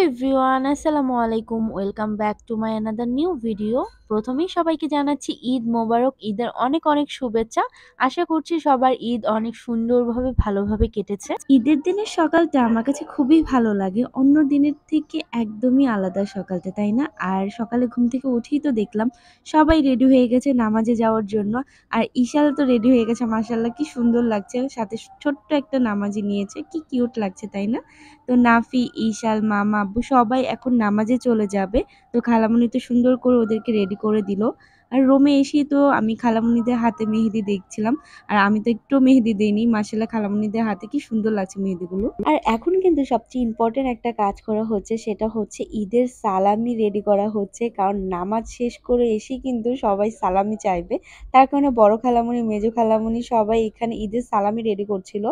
Everyone, আসসালামু আলাইকুম। Welcome back to my another new video. প্রথমেই সবাইকে জানাচ্ছি ঈদ মোবারক, ঈদের অনেক অনেক শুভেচ্ছা। আশা করছি সবার ঈদ অনেক সুন্দরভাবে ভালোভাবে কেটেছে। ঈদের দিনের সকালটা আমার কাছে খুবই ভালো লাগে, অন্য দিনের থেকে একদমই আলাদা সকালটা, তাই না? আর সকালে ঘুম থেকে উঠেই তো দেখলাম সবাই রেডি হয়ে গেছে নামাজে যাওয়ার জন্য। আর ঈশাল তো রেডি হয়ে গেছে, মাশাআল্লাহ কি সুন্দর লাগছে, সাথে ছোট্ট একটা নামাজি নিয়েছে, কি কিউট লাগছে তাই না? তো নাফি, ঈশাল, মামা, আব্বু সবাই এখন নামাজে চলে যাবে। তো খালামণি তো সুন্দর করে ওদেরকে রেডি করে দিল। আর রুমে এসেই তো আমি খালামণিদের হাতে মেহেদি দেখছিলাম। আর আমি তো একটু মেহেদি দেইনি, মাশাআল্লাহ খালামণিদের হাতে কি সুন্দর লাগছে মেহেদিগুলো। আর এখন কিন্তু সবচেয়ে ইম্পর্টেন্ট একটা কাজ করা হচ্ছে, সেটা হচ্ছে ঈদের সালামি রেডি করা হচ্ছে। কারণ নামাজ শেষ করে এসেই কিন্তু সবাই সালামি চাইবে। তার কারণে বড় খালামণি, মেজো খালামণি সবাই এখানে ঈদের সালামি রেডি করছিল।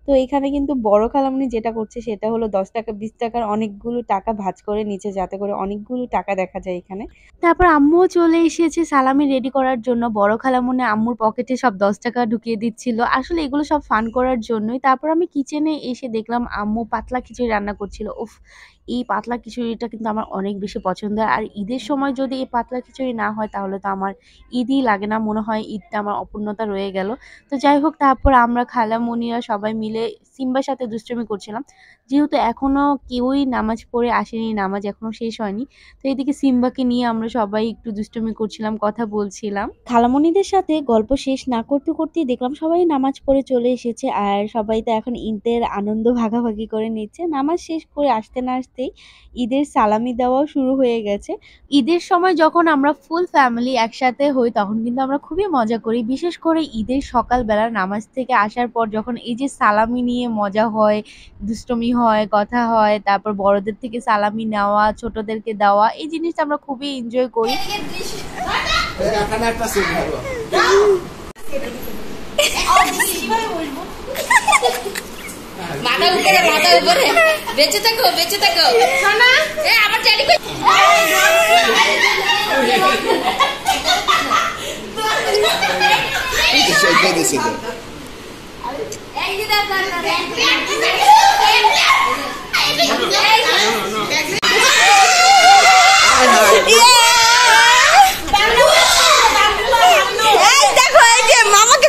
তো এখানে কিন্তু বড় খালামণি যেটা করছে সেটা হলো ১০ টাকা ২০ টাকার অনেকগুলো টাকা ভাঁজ করে নিচ্ছে, যাতে করে অনেকগুলো টাকা দেখা যায় এখানে। তারপর আম্মুও চলে এসেছে সালামি রেডি করার জন্য। বড় খালামণি আম্মুর পকেটে সব ১০ টাকা ঢুকিয়ে দিচ্ছিল। আসলে এগুলো সব ফান করার জন্যই। তারপর আমি কিচেনে এসে দেখলাম আম্মু পাতলা খিচুড়ি রান্না করছিল। উফ! এই পাতলা খিচুড়িটা কিন্তু আমার অনেক বেশি পছন্দের। আর ঈদের সময় যদি এই পাতলা খিচুড়ি না হয় তাহলে তো আমার ঈদই লাগে না। মনে হয় ঈদটা আমার অপূর্ণতা রয়ে গেল। তো যাই হোক, তারপর আমরা খালামণিরা সবাই মিলে সিম্বার সাথে দুষ্টুমি করছিলাম। যেহেতু এখনো কেউই নামাজ পড়ে আসেনি, নামাজ এখনো শেষ হয়নি। তো এদিকে সিম্বাকে নিয়ে আমরা সবাই একটু দুষ্টুমি করছিলাম, কথা বলছিলাম। খালামণিদের সাথে গল্প শেষ না করতে করতেই দেখলাম সবাই নামাজ পড়ে চলে এসেছে। আর সবাই তো এখন ঈদের আনন্দ ভাগাভাগি করে নিচ্ছে। নামাজ শেষ করে আসতে না আসতেই ঈদের সালামি দেওয়াও শুরু হয়ে গেছে। ঈদের সময় যখন আমরা ফুল ফ্যামিলি একসাথে হই তখন কিন্তু আমরা খুবই মজা করি। বিশেষ করে ঈদের সকালবেলা নামাজ থেকে আসার পর যখন এই যে সালামি নিয়ে মজা হয়, দুষ্টুমি হয়, কথা হয়, তারপর বড়দের থেকে সালামি নেওয়া, ছোটদেরকে দেওয়া, এই জিনিসটা আমরা খুবই এনজয় করি। মাথা উপরে বেঁচে থাকো সোনা। আমার চ্যাডি দেখো এই যে মামাকে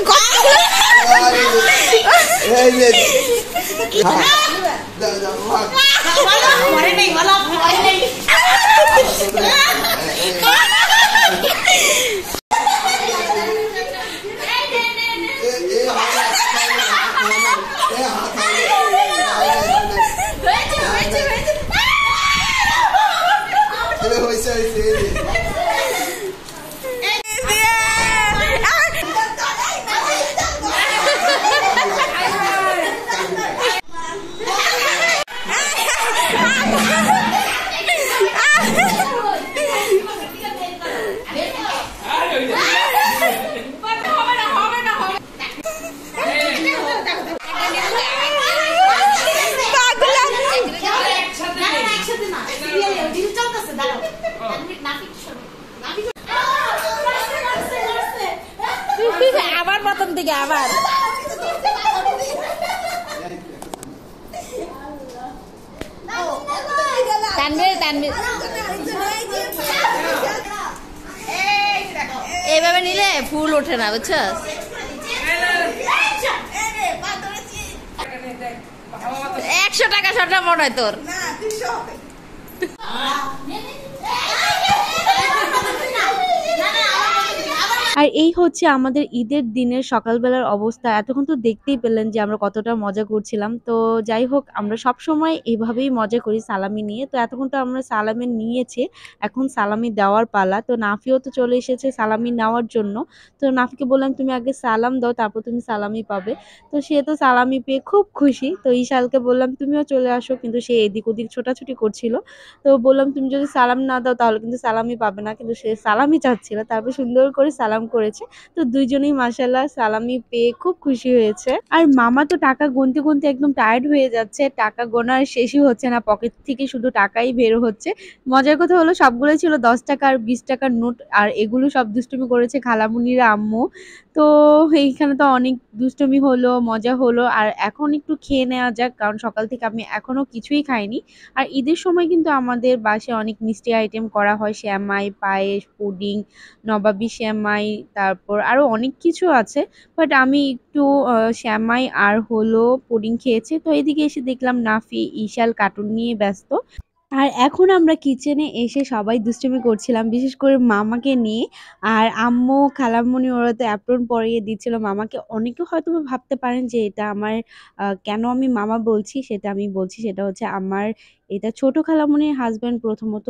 আবার প্রথম থেকে আবার এইভাবে নিলে ফুল ওঠে না, বুঝছো? ১০০ টাকা শর্ট মনে হয় তোর। আর এই হচ্ছে আমাদের ঈদের দিনের সকালবেলার অবস্থা। এতক্ষণ তো দেখতেই পেলেন যে আমরা কতটা মজা করছিলাম। তো যাই হোক, আমরা সবসময় এভাবেই মজা করি সালামি নিয়ে। তো এতক্ষণ তো আমরা সালামি নিয়েছি, এখন সালামি দেওয়ার পালা। তো নাফিও তো চলে এসেছে সালামি নেওয়ার জন্য। তো নাফিকে বললাম তুমি আগে সালাম দাও, তারপর তুমি সালামি পাবে। তো সে তো সালামি পেয়ে খুব খুশি। তো ঈশালকে বললাম তুমিও চলে আসো, কিন্তু সে এদিক ওদিক ছোটাছুটি করছিল। তো বললাম তুমি যদি সালাম না দাও তাহলে কিন্তু সালামি পাবে না, কিন্তু সে সালামি চাচ্ছিল। তারপর সুন্দর করে সালাম করেছে। তো দুইজনেই মাশাআল্লাহ সালামি পেয়ে খুব খুশি হয়েছে। আর মামা তো টাকা গুনতে গুনতে একদম টায়ার্ড হয়ে যাচ্ছে, টাকা গোনার শেষই হচ্ছে না, পকেট থেকে শুধু টাকাই বের হচ্ছে। মজার কথা হলো সবগুলো ছিল ১০ টাকা আর ২০ টাকার নোট, আর এগুলো সব দুষ্টুমি করেছে খালামুনিরা, আম্মু। তো তো এইখানে তো অনেক দুষ্টুমি হলো, মজা হলো। আর এখন একটু খেয়ে নেওয়া যাক, কারণ সকাল থেকে আমি এখনো কিছুই খাইনি। আর ঈদের সময় কিন্তু আমাদের বাসায় অনেক মিষ্টি আইটেম করা হয়, সেমাই, পায়েস, পুডিং, নবাবী সেমাই, তারপর আরো অনেক কিছু আছে। বাট আমি একটু সেমাই আর হলো পুডিং খেয়েছি। তো এদিকে এসে দেখলাম নাফি, ঈশাল কার্টুন নিয়ে ব্যস্ত। আর এখন আমরা কিচেনে এসে সবাই দুষ্টুমি করছিলাম, বিশেষ করে মামাকে নিয়ে। আর আম্মু, খালাম্মুনি ওরা তো অ্যাপ্রন পরিয়ে দিচ্ছিল মামাকে। অনেকে হয়তোবা ভাবতে পারেন যে এটা আমার কেন আমি মামা বলছি, সেটা আমি বলছি সেটা হচ্ছে আমার এটা ছোট খালামণির হাসব্যান্ড প্রথমত,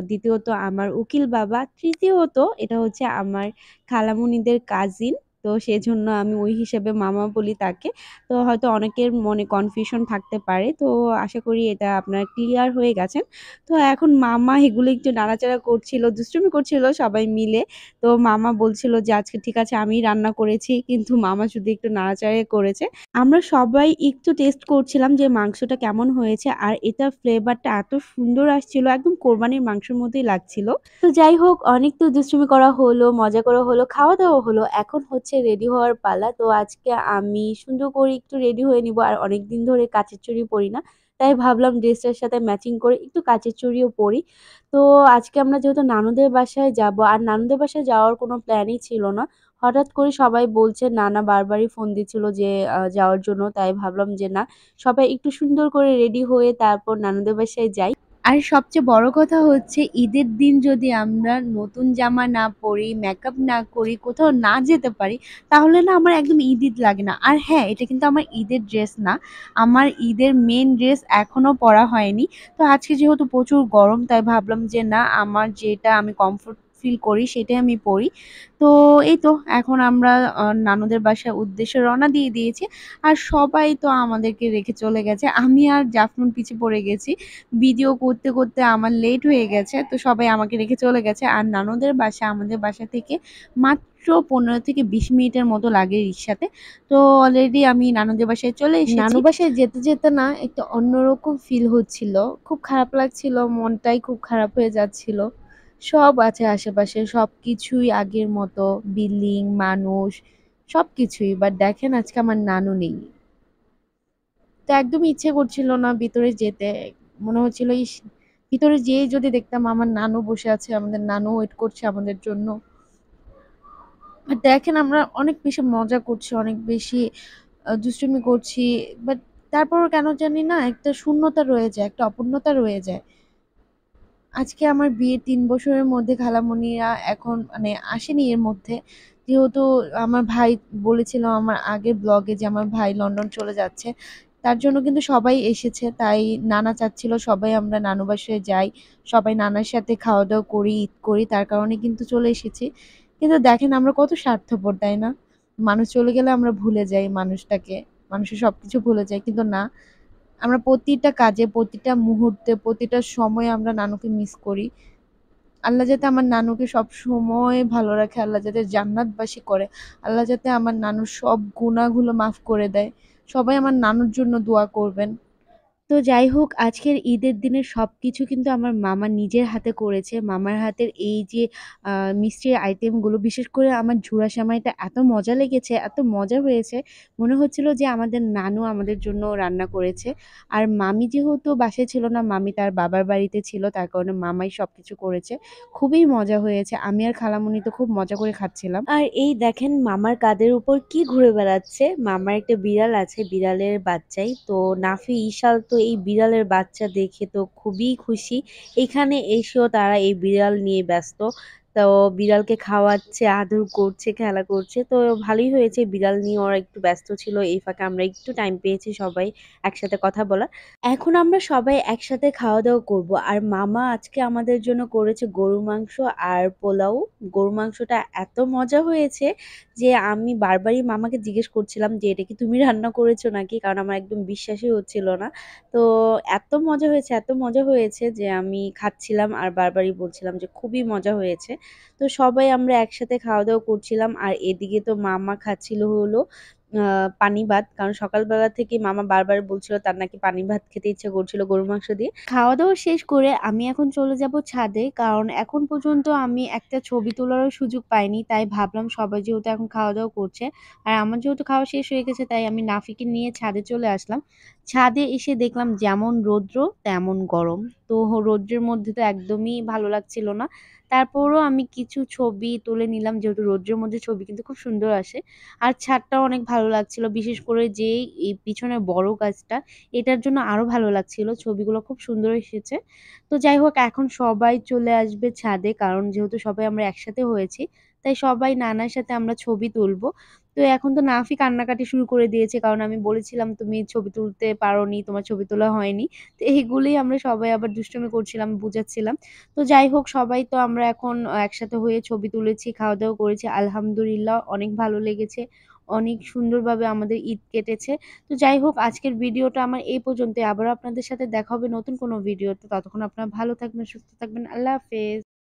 দ্বিতীয়ত আমার উকিল বাবা, তৃতীয়ত এটা হচ্ছে আমার খালামণিদের কাজিন। তো সেজন্য আমি ওই হিসেবে মামা বলি তাকে। তো হয়তো অনেকের মনে কনফিউশন থাকতে পারে। তো আশা করি এটা আপনারা ক্লিয়ার হয়ে গেছেন। তো এখন মামা এগুলো একটু নাড়াচাড়া করছিল, দুষ্টুমি করছিল সবাই মিলে। তো মামা বলছিল যে আজকে ঠিক আছে আমিই রান্না করেছি। কিন্তু মামা শুধু একটু নাড়াচাড়াই করেছে। আমরা সবাই একটু টেস্ট করছিলাম যে মাংসটা কেমন হয়েছে। আর এটার ফ্লেভারটা এত সুন্দর আসছিল, একদম কোরবানির মাংসের মতোই লাগছিল। তো যাই হোক, অনেক তো দুষ্টুমি করা হলো, মজা করা হলো, খাওয়া-দাওয়া হলো। এখন হচ্ছে রেডি হওয়ার পালা। তো আজকে আমি সুন্দর করে একটু রেডি হয়ে নিবো। আর অনেকদিন ধরে কাচের চুড়ি পরি না। তাই ভাবলাম ড্রেসটার সাথে ম্যাচিং করে একটু কাচের চুড়িও পরি। তো আজকে আমরা যেহেতু নানুদের বাসায় যাবো, আর নানুদের বাসায় যাওয়ার কোনো প্ল্যানই ছিল না। হঠাৎ করে সবাই বলছে, নানা বারবারই ফোন দিচ্ছিল যে যাওয়ার জন্য। তাই ভাবলাম যে না, সবাই একটু সুন্দর করে রেডি হয়ে তারপর নানুদের বাসায় যাই। আর সবচেয়ে বড় কথা হচ্ছে ঈদের দিন যদি আমরা নতুন জামা না পরি, মেকআপ না করি, কোথাও না যেতে পারি, তাহলে না আমার একদম ঈদ ঈদ লাগে না। আর হ্যাঁ, এটা কিন্তু আমার ঈদের ড্রেস না। আমার ঈদের মেইন ড্রেস এখনো পরা হয়নি। তো আজকে যেহেতু প্রচুর গরম, তাই ভাবলাম যে না, আমার যেটা আমি কমফোর্ট ফিল করি সেটাই আমি পরি। তো এই তো এখন আমরা নানুদের বাসার উদ্দেশ্যে রওনা দিয়ে দিয়েছি। আর সবাই তো আমাদেরকে রেখে চলে গেছে। আমি আর জাফনুন পিছে পড়ে গেছি। ভিডিও করতে, করতে আমার লেট হয়ে গেছে। তো সবাই আমাকে রেখে চলে গেছে। আর নানুদের বাসা আমাদের বাসা থেকে মাত্র ১৫ থেকে ২০ মিনিটের মতো লাগে রিক্সাতে। তো অলরেডি আমি নানুদের বাসায় চলে এসেছি। নানু বাসায় যেতে, যেতে না একটা অন্যরকম ফিল হচ্ছিল। খুব খারাপ লাগছিল, মনটাই খুব খারাপ হয়ে যাচ্ছিল। সব আছে আশেপাশে, সবকিছুই আগের মতো, বিল্ডিং, মানুষ, সবকিছুই। বাট দেখেন আজকে আমার নানু নেই। তো একদমই ইচ্ছে করছিল না ভিতরে যেতে। মনে হচ্ছিল ইস! ভিতরে যেয়েই যদি দেখতাম আমার নানু বসে আছে, আমাদের নানু ওয়েট করছে আমাদের জন্য। বাট দেখেন আমরা অনেক বেশি মজা করছি, অনেক বেশি দুষ্টুমি করছি। বাট তারপরও কেন জানি না একটা শূন্যতা রয়ে যায়, একটা অপূর্ণতা রয়ে যায়। আজকে আমার বিয়ের ৩ বছরের মধ্যে খালামণিরা এখন মানে আসেনি এর মধ্যে। যেহেতু আমার ভাই বলেছিল আমার আগের ব্লগে যে আমার ভাই লন্ডন চলে যাচ্ছে। তার জন্য কিন্তু সবাই এসেছে। তাই নানা চাচ্ছিল সবাই আমরা নানু বাসায় যাই। সবাই নানার সাথে খাওয়া-দাওয়া করি, ঈদ করি। তার কারণে কিন্তু চলে এসেছি। কিন্তু দেখেন আমরা কত স্বার্থপর, তাই না? মানুষ চলে গেলে আমরা ভুলে যাই মানুষটাকে। মানুষের সবকিছু ভুলে যাই। কিন্তু না, আমরা প্রতিটা কাজে, প্রতিটা মুহূর্তে, প্রতিটা সময়ে আমরা নানুকে মিস করি। আল্লাহ যাতে আমার নানুকে সবসময় ভালো রাখে, আল্লাহ যাতে জান্নাতবাসী করে, আল্লাহ যাতে আমার নানুর সব গুনাহগুলো মাফ করে দেয়। সবাই আমার নানুর জন্য দোয়া করবেন। তো যাই হোক, আজকের ঈদের দিনে সবকিছু কিন্তু আমার মামা নিজের হাতে করেছে। মামার হাতের এই যে মিষ্টির আইটেমগুলো, বিশেষ করে আমার ঝুরা সেমাইটা এত মজা লেগেছে, এত মজা হয়েছে। মনে হচ্ছিল যে আমাদের নানু আমাদের জন্য রান্না করেছে। আর মামি যেহেতু বাসায় ছিল না, মামি তার বাবার বাড়িতে ছিল, তার কারণে মামাই সবকিছু করেছে। খুবই মজা হয়েছে। আমি আর খালামণি তো খুব মজা করে খাচ্ছিলাম। আর এই দেখেন মামার কাঁধের উপর কি ঘুরে বেড়াচ্ছে। মামার একটা বিড়াল আছে, বিড়ালের বাচ্চাই। তো নাফি, ঈশাল তো এই বিড়ালের বাচ্চা দেখে তো খুবই খুশি। এখানে এসেও তারা এই বিড়াল নিয়ে ব্যস্ত। তো বিড়ালকে খাওয়াচ্ছে, আদর করছে, খেলা করছে। তো ভালোই হয়েছে, বিড়াল নিয়ে ওরা একটু ব্যস্ত ছিল। এই ফাঁকে আমরা একটু টাইম পেয়েছি সবাই একসাথে কথা বলার। এখন আমরা সবাই একসাথে খাওয়া-দাওয়া করব। আর মামা আজকে আমাদের জন্য করেছে গরুর মাংস আর পোলাও। গরুর মাংসটা এত মজা হয়েছে যে আমি বারবারই মামাকে জিজ্ঞেস করছিলাম যে, "এটা কি তুমি রান্না করেছো নাকি?" কারণ আমার একদম বিশ্বাসই হচ্ছিল না। তো এত মজা হয়েছে, এত মজা হয়েছে যে আমি খাচ্ছিলাম আর বারবারই বলছিলাম যে খুবই মজা হয়েছে। তো সবাই আমরা একসাথে খাওয়া-দাওয়া করছিলাম। আর এদিকে তো মামা খাচ্ছিল হলো পানি ভাত, কারণ সকালবেলা থেকে মামা বারবার বলছিল তার নাকি পানি ভাত খেতে ইচ্ছে করছিল গরুর মাংস দিয়ে। খাওয়া দাওয়া শেষ করে আমি এখন চলে যাব ছাদে, কারণ এখন পর্যন্ত আমি একটা ছবি তোলারও সুযোগ পাইনি। তাই ভাবলাম সবাই যেহেতু এখন খাওয়া দাওয়া করছে আর আমার যেহেতু খাওয়া শেষ হয়ে গেছে, তাই আমি নাফিকে নিয়ে ছাদে চলে আসলাম। ছাদে এসে দেখলাম যেমন রৌদ্র তেমন গরম। তো রৌদ্রের মধ্যে তো একদমই ভালো লাগছিল না। তারপরও আমি কিছু ছবি তুলে নিলাম, যেহেতু রৌদ্রের মধ্যে ছবি কিন্তু খুব সুন্দর আসে। আর ছাদটাও অনেক ভালো লাগছিল। বিশেষ করে যে এই পিছনের বড় গাছটা, এটার জন্য আরো ভালো লাগছিল। ছবিগুলো খুব সুন্দর এসেছে। তো যাই হোক, এখন সবাই চলে আসবে ছাদে, কারণ যেহেতু সবাই আমরা একসাথে হয়েছি, তাই সবাই নানার সাথে আমরা ছবি তুলবো। তো এখন তো নাফি কান্নাকাটি শুরু করে দিয়েছে, কারণ আমি বলেছিলাম তুমি ছবি তুলতে পারোনি, তোমার ছবি তোলা হয়নি। তো এইগুলোই আমরা সবাই আবার দুষ্টুমি করছিলাম, বুঝাচ্ছিলাম। তো যাই হোক, সবাই তো আমরা এখন একসাথে হয়ে ছবি তুলেছি, খাওয়া-দাওয়া করেছি। আলহামদুলিল্লাহ অনেক ভালো লেগেছে। অনেক সুন্দরভাবে আমাদের ঈদ কেটেছে। তো যাই হোক, আজকের ভিডিওটা আমার এই পর্যন্তই। আবারও আপনাদের সাথে দেখা হবে নতুন কোনো ভিডিওতে। ততক্ষণ আপনারা ভালো থাকবেন, সুস্থ থাকবেন। আল্লাহ হাফেজ।